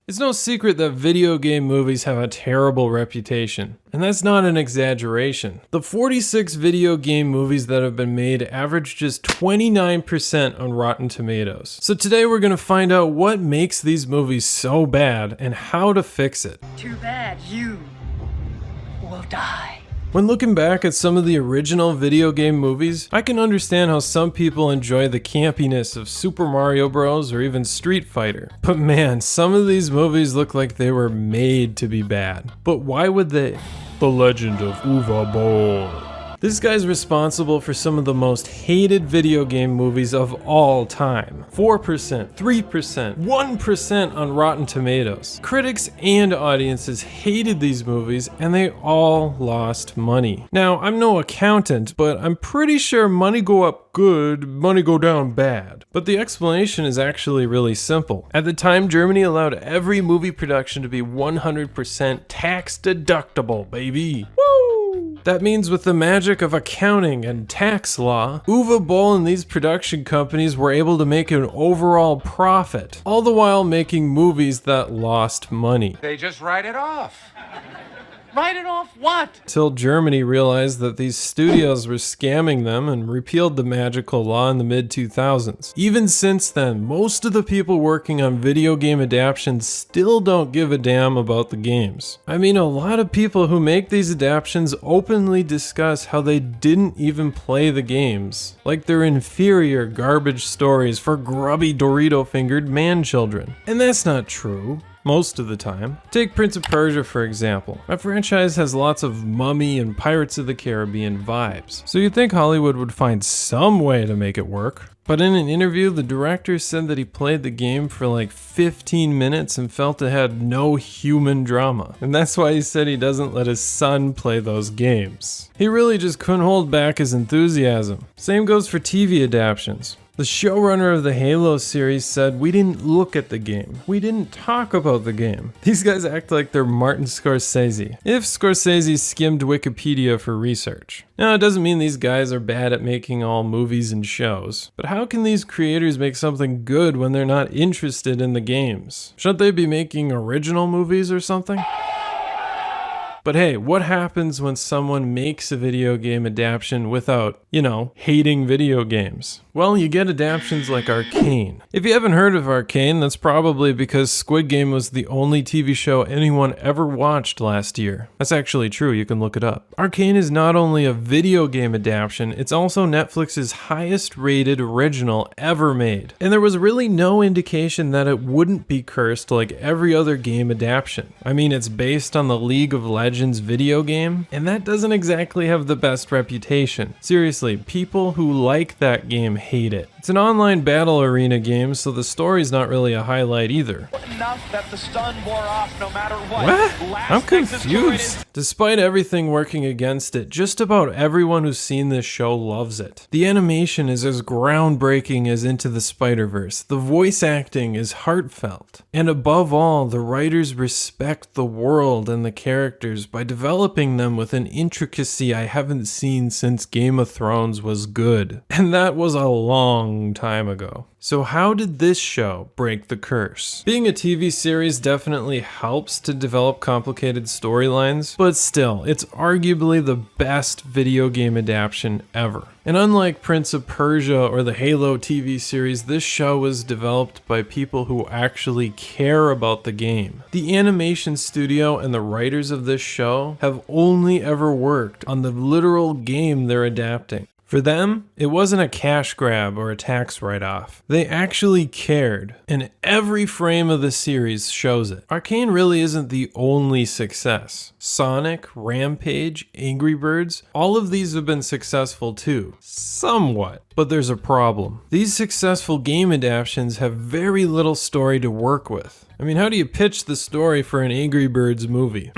It's no secret that video game movies have a terrible reputation, and that's not an exaggeration. The 46 video game movies that have been made average just 29% on Rotten Tomatoes. So today we're gonna find out what makes these movies so bad and how to fix it. Too bad you will die. When looking back at some of the original video game movies, I can understand how some people enjoy the campiness of Super Mario Bros. Or even Street Fighter. But man, some of these movies look like they were made to be bad. But why would they? The Legend of Uwe Boll. This guy's responsible for some of the most hated video game movies of all time. 4%, 3%, 1% on Rotten Tomatoes. Critics and audiences hated these movies and they all lost money. Now, I'm no accountant, but I'm pretty sure money go up good, money go down bad. But the explanation is actually really simple. At the time, Germany allowed every movie production to be 100% tax deductible, baby. That means with the magic of accounting and tax law, Uwe Boll and these production companies were able to make an overall profit, all the while making movies that lost money. They just write it off. Write it off what? Till Germany realized that these studios were scamming them and repealed the magical law in the mid-2000s. Even since then, most of the people working on video game adaptions still don't give a damn about the games. I mean, a lot of people who make these adaptions openly discuss how they didn't even play the games, like they're inferior garbage stories for grubby Dorito-fingered man-children. And that's not true. Most of the time. Take Prince of Persia for example. That franchise has lots of Mummy and Pirates of the Caribbean vibes, so you'd think Hollywood would find some way to make it work. But in an interview, the director said that he played the game for like 15 minutes and felt it had no human drama. And that's why he said he doesn't let his son play those games. He really just couldn't hold back his enthusiasm. Same goes for TV adaptions. The showrunner of the Halo series said, "We didn't look at the game. We didn't talk about the game." These guys act like they're Martin Scorsese, if Scorsese skimmed Wikipedia for research. Now, it doesn't mean these guys are bad at making all movies and shows, but how can these creators make something good when they're not interested in the games? Shouldn't they be making original movies or something? But hey, what happens when someone makes a video game adaptation without, hating video games? Well, you get adaptions like Arcane. If you haven't heard of Arcane, that's probably because Squid Game was the only TV show anyone ever watched last year. That's actually true, you can look it up. Arcane is not only a video game adaptation, it's also Netflix's highest rated original ever made. And there was really no indication that it wouldn't be cursed like every other game adaptation. I mean, it's based on the League of Legends video game, and that doesn't exactly have the best reputation. Seriously, people who like that game hate it. It's an online battle arena game, so the story's not really a highlight either. Enough that the stun wore off no matter what. I'm confused. Despite everything working against it, just about everyone who's seen this show loves it. The animation is as groundbreaking as Into the Spider-Verse. The voice acting is heartfelt. And above all, the writers respect the world and the characters by developing them with an intricacy I haven't seen since Game of Thrones was good. And that was a long time ago. So how did this show break the curse? Being a TV series definitely helps to develop complicated storylines, but still, it's arguably the best video game adaptation ever. And unlike Prince of Persia or the Halo TV series, this show was developed by people who actually care about the game. The animation studio and the writers of this show have only ever worked on the literal game they're adapting. For them, it wasn't a cash grab or a tax write-off. They actually cared, and every frame of the series shows it. Arcane really isn't the only success. Sonic, Rampage, Angry Birds, all of these have been successful too. Somewhat. But there's a problem. These successful game adaptations have very little story to work with. I mean, how do you pitch the story for an Angry Birds movie?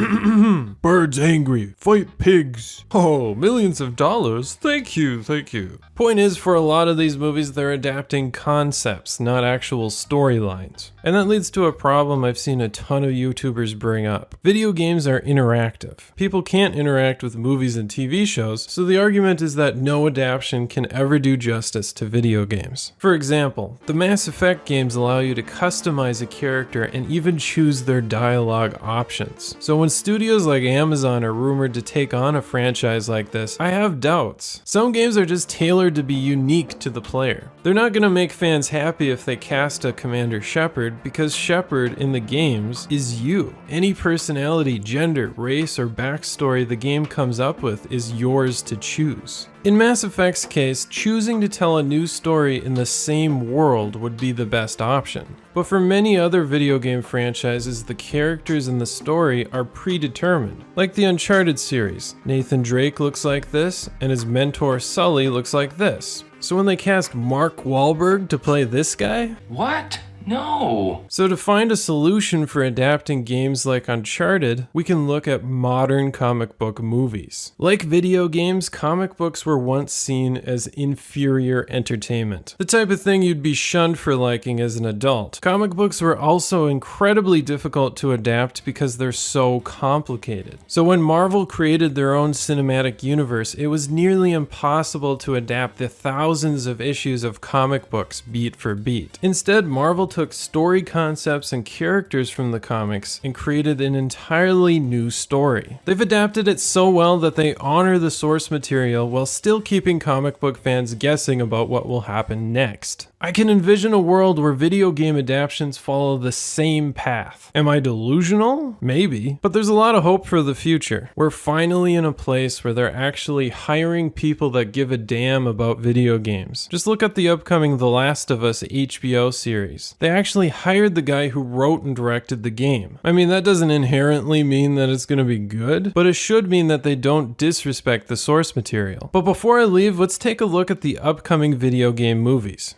Birds angry, fight pigs. Oh, millions of dollars. Thank you, thank you. Point is, for a lot of these movies, they're adapting concepts, not actual storylines. And that leads to a problem I've seen a ton of YouTubers bring up. Video games are interactive. People can't interact with movies and TV shows, so the argument is that no adaptation can ever do justice to video games. For example, the Mass Effect games allow you to customize a character and even choose their dialogue options. So when studios like Amazon are rumored to take on a franchise like this, I have doubts. Some games are just tailored to be unique to the player. They're not going to make fans happy if they cast a Commander Shepard, because Shepard in the games is you. Any personality, gender, race, or backstory the game comes up with is yours to choose. In Mass Effect's case, choosing to tell a new story in the same world would be the best option. But for many other video game franchises, the characters in the story are predetermined. Like the Uncharted series, Nathan Drake looks like this, and his mentor Sully looks like this. So when they cast Mark Wahlberg to play this guy? What? No. So to find a solution for adapting games like Uncharted, we can look at modern comic book movies. Like video games, comic books were once seen as inferior entertainment, the type of thing you'd be shunned for liking as an adult. Comic books were also incredibly difficult to adapt because they're so complicated. So when Marvel created their own cinematic universe, it was nearly impossible to adapt the thousands of issues of comic books beat for beat. Instead, Marvel took story concepts and characters from the comics and created an entirely new story. They've adapted it so well that they honor the source material while still keeping comic book fans guessing about what will happen next. I can envision a world where video game adaptions follow the same path. Am I delusional? Maybe. But there's a lot of hope for the future. We're finally in a place where they're actually hiring people that give a damn about video games. Just look at the upcoming The Last of Us HBO series. They actually hired the guy who wrote and directed the game. I mean, that doesn't inherently mean that it's going to be good, but it should mean that they don't disrespect the source material. But before I leave, let's take a look at the upcoming video game movies.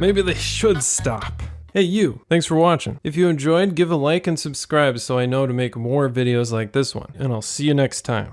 Maybe they should stop. Hey you, thanks for watching. If you enjoyed, give a like and subscribe so I know to make more videos like this one, and I'll see you next time.